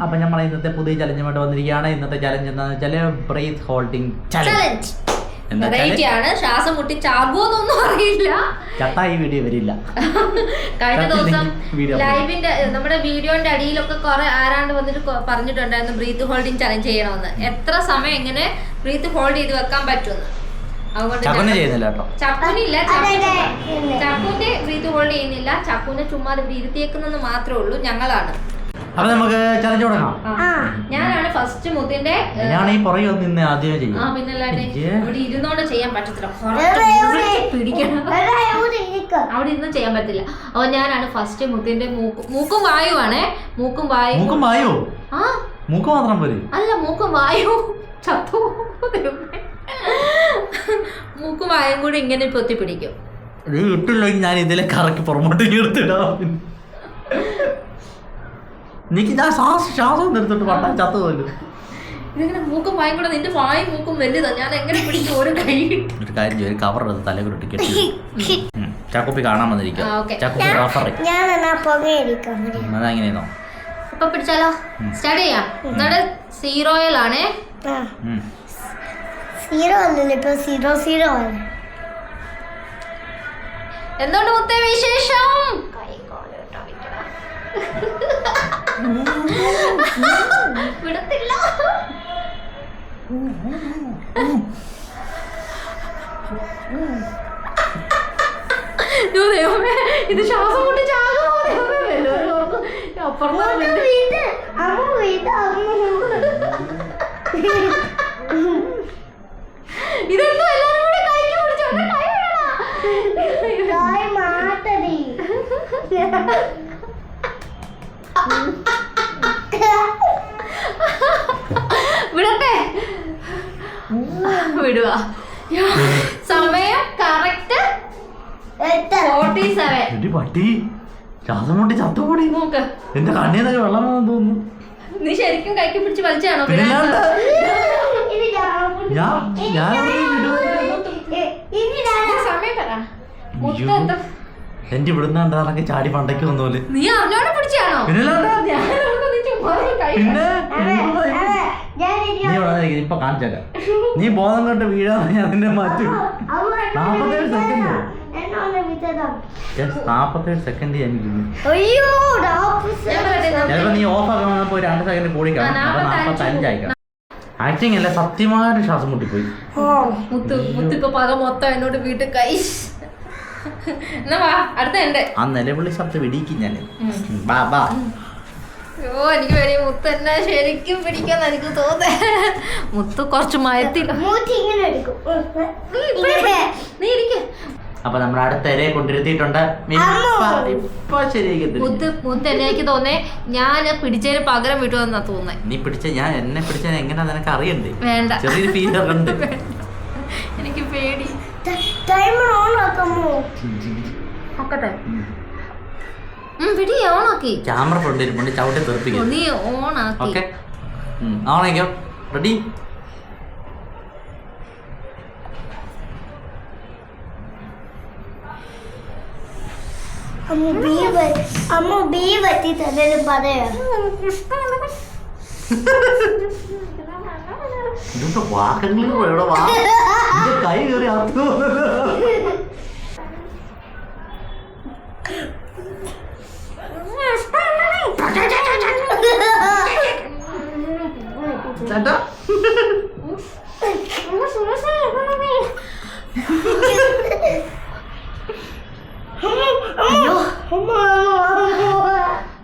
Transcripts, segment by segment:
അപ്പൊ നമ്മൾ ഇന്നത്തെ പുതിയ ചലഞ്ചുമായിട്ട് വന്നിരിക്കുകയാണ്. ഇന്നത്തെ ചലഞ്ച് എന്താണെന്ന് വെച്ചാല് ബ്രീത്ത് ഹോൾഡിംഗ് ചലഞ്ച്. ശ്വാസം മുട്ടി ചാകുമോന്നൊന്നും അറിയില്ല. ചത്താ ഈ വീഡിയോ വരില്ല. കഴിഞ്ഞ ദിവസം ലൈവിന്റെ നമ്മുടെ വീഡിയോന്റെ അടിയിലൊക്കെ കുറെ ആരാണ്ട് വന്നിട്ട് പറഞ്ഞിട്ടുണ്ടായിരുന്നു ബ്രീത്ത് ഹോൾഡിംഗ് ചലഞ്ച് ചെയ്യണമെന്ന്. എത്ര സമയം എങ്ങനെ ബ്രീത്ത് ഹോൾഡ് ചെയ്ത് വെക്കാൻ പറ്റുമെന്ന്. അതുകൊണ്ട് ചക്കുവിന്റെ ബ്രീത്ത് ഹോൾഡ് ചെയ്യുന്നില്ല. ചക്കുവിനെ ചുമ്മാ ഇരുത്തിയേക്കുന്നെന്ന് മാത്രമേ ഉള്ളൂ. ഞങ്ങളാണ്. അപ്പൊ നമുക്ക് ചലഞ്ച് തുടങ്ങാം. ഞാനാണ് ഫസ്റ്റ് മുത്തിന്റെ പിന്നല്ലാണ്ട് ഇവിടെ ഇരുന്നോണ്ട് ചെയ്യാൻ പറ്റത്തില്ല. പിടിക്കണം, അവിടെ ഇരുന്നും ചെയ്യാൻ പറ്റില്ല. അപ്പൊ ഞാനാണ് ഫസ്റ്റ് മുത്തിന്റെ മൂക്കും വായുവാണേ. മൂക്കും വായു അല്ല, മൂക്കും വായു ചത്തു. മൂക്കും വായും കൂടി ഇങ്ങനെ പൊത്തി പിടിക്കും. കിട്ടില്ലെങ്കിൽ ഞാൻ ഇതിലെ കറക്കി പുറമോട്ടേക്ക് എടുത്തിടാം. എനിക്ക് ഞാൻ ശ്വാസം എടുത്തിട്ട് പട്ടാൻ ചത്തു പോലും. ഇതിങ്ങനെ മൂക്കും വായും കൂടെ, നിന്റെ വായും മൂക്കും വലുതാ. ഞാൻ എങ്ങനെ പിടിക്കും? ഒരു കാര്യം ചെയ്യും, കവർ എടുത്ത് തലകുരുട്ടി കെട്ടി ചാക്കോപ്പി കാണാൻ വന്നിരിക്കും. അതെങ്ങനെയാണോ? ഇപ്പൊ പിടിച്ചാലോ? സ്റ്റാർട്ട് ചെയ്യാം. എന്നിട്ട് സീറോയിലാണേ. എന്തുകൊണ്ട് മുത്തേ വിശേഷം? വിടത്തില്ല. ഇത് ശ്വാസം മുട്ടി ചാകുമോ? ഇതെന്തോ എല്ലാരും കൂടെ കൈക്ക് പിടിച്ചോണ്ട് വിടട്ടെ, വിടുക. സമയം കറക്റ്റ് 47. പട്ടി ശ്വാസം മുട്ടി ചത്തുകൂടി. നോക്ക്, എന്റെ കണ്ണീന്നൊക്കെ വെള്ളം തോന്നുന്നു. നീ ശരിക്കും കൈക്ക് പിടിച്ച് വലിച്ചാണോ? സമയം പറ. എന്റെ ഇവിടുന്ന് കണ്ടാറൊക്കെ ചാടി പണ്ടയ്ക്ക് വന്നോല്. നീ അറിഞ്ഞോടെ പിടിച്ചാണോ? ഇപ്പൊ കാണിച്ചേക്കാം. നീ ബോധം കൊണ്ട് വീഴാന്ന് ഞാൻ നിന്നെ മാറ്റും. 47 സെക്കൻഡ് 47 സെക്കൻഡ് ഞാൻ ചിലപ്പോ നീ ഓഫ് ആക്കാൻ വന്നപ്പോ 2 സെക്കൻഡ് കൂടി കാണും. അപ്പൊ 45 ആയിക്കണം. ആക്ടിങ് അല്ല, സത്യമായിട്ട് ശ്വാസം മുട്ടിപ്പോയി. മുത്തിപ്പോ പക മൊത്തം എന്നോട് വീട്ടിൽ കൈ. ആ നിലവിളി ശബ്ദം വെടിക്കും ഞാൻ. എനിക്ക് വരെ മുത്ത് എന്നെ ശരിക്കും പിടിക്കാന്ന് എനിക്ക് തോന്നേ. മുത്ത് കുറച്ച് മയത്തില്ല. നീ ഇരിക്കും. അപ്പൊ നമ്മൾ അടുത്ത ഇരയെ കൊണ്ടിരുത്തിയിട്ടുണ്ട്. മുത്ത് എനിക്ക് തോന്നേ ഞാൻ പിടിച്ചതിന് പകരം വിട്ടുവെന്നാ തോന്നേ. നീ പിടിച്ച ഞാൻ എന്നെ പിടിച്ച എങ്ങനെ നിനക്ക് അറിയണ്ടേ? വേണ്ട, ചെറിയൊരു ഫീലർ ഉണ്ട്. എനിക്ക് പേടി. ക്യാമറ കൊണ്ടിരിപ്പുണ്ട്, ചവിട്ടി തെറിപ്പിക്കും. നീ ഓണാക്കി. ഓക്കെ, ഓണാക്കിയോ? റെഡി? അമ്മ ബീ പറ്റി തന്നെ പറയാ. വാക്കങ്ങളിൽ കൈ കയറി അർത്ഥം. ചേട്ടാ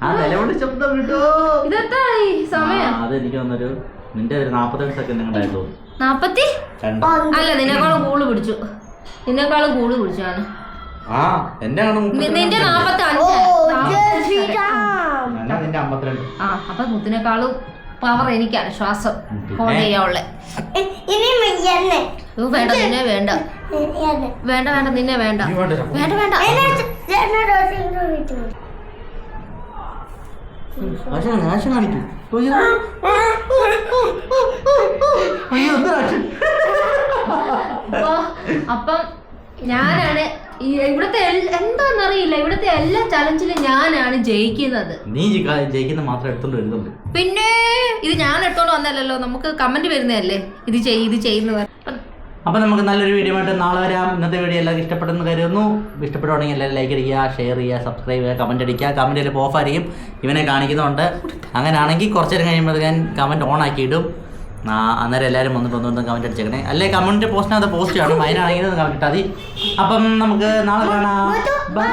ആ നിലവിളി ശബ്ദം കിട്ടോ? അതെനിക്ക് വന്നൊരു നിന്റെ 47 സെക്കൻഡ് ഉണ്ടായിരുന്നു. 40 അല്ല, നിന്നെക്കാളും കൂടുതൽ പിടിച്ചു. നിന്നെക്കാളും കൂടുതൽ പിടിച്ചാണ്. നിന്റെ 52. അപ്പൊ മുത്തിനേക്കാളും പവർ എനിക്കാണ് ശ്വാസം ഹോൾഡ് ചെയ്യാനുള്ള. വേണ്ട, നിന്നെ വേണ്ട. വേണ്ട വേണ്ട, നിന്നെ വേണ്ട. വേണ്ട വേണ്ട. നാശം കാണിക്കൂ. അയ്യോ, എന്താ അപ്പം ഞാനാണ് ഇവിടുത്തെ എന്താന്നറിയില്ല, ഇവിടുത്തെ എല്ലാ ചലഞ്ചിലും ഞാനാണ് ജയിക്കുന്നത്. നീ ജയിക്കുന്ന മാത്രം എടുത്തോണ്ട് വരുന്നുള്ളൂ. പിന്നെ ഇത് ഞാൻ എടുത്തോണ്ട് വന്നല്ലോ, നമുക്ക് കമന്റ് വരുന്നതല്ലേ ഇത് ചെയ്യുന്നവർ. അപ്പം നമുക്ക് നല്ലൊരു വീഡിയോ ആയിട്ട് നാളെ വരാം. ഇന്നത്തെ വീഡിയോ എല്ലാവർക്കും ഇഷ്ടപ്പെട്ടെന്ന് കരുതുന്നു. ഇഷ്ടപ്പെടുവാണെങ്കിൽ എല്ലാവരും ലൈക്ക് അടിക്കുക, ഷെയർ ചെയ്യുക, സബ്സ്ക്രൈബ് ചെയ്യുക, കമൻറ്റ് അടിക്കുക. കമൻറ്റ് ചിലപ്പോൾ ഓഫായിരിക്കും, ഇവനെ കാണിക്കുന്നുണ്ട്. അങ്ങനെയാണെങ്കിൽ കുറച്ച് നേരം കഴിയുമ്പോൾ ഞാൻ കമൻറ്റ് ഓൺ ആക്കിയിടും. അന്നേരം എല്ലാവരും വന്നിട്ട് കമൻറ്റ് അടിച്ചേക്കണേ. അല്ലെ കമൻറ്റ് പോസ്റ്റിനകത്ത് പോസ്റ്റ് ചെയ്യണം, അതിനാണെങ്കിൽ കമൻറ്റ് ഇട്ടാൽ മതി. അപ്പം നമുക്ക് നാളെ കാണാം. ബൈ.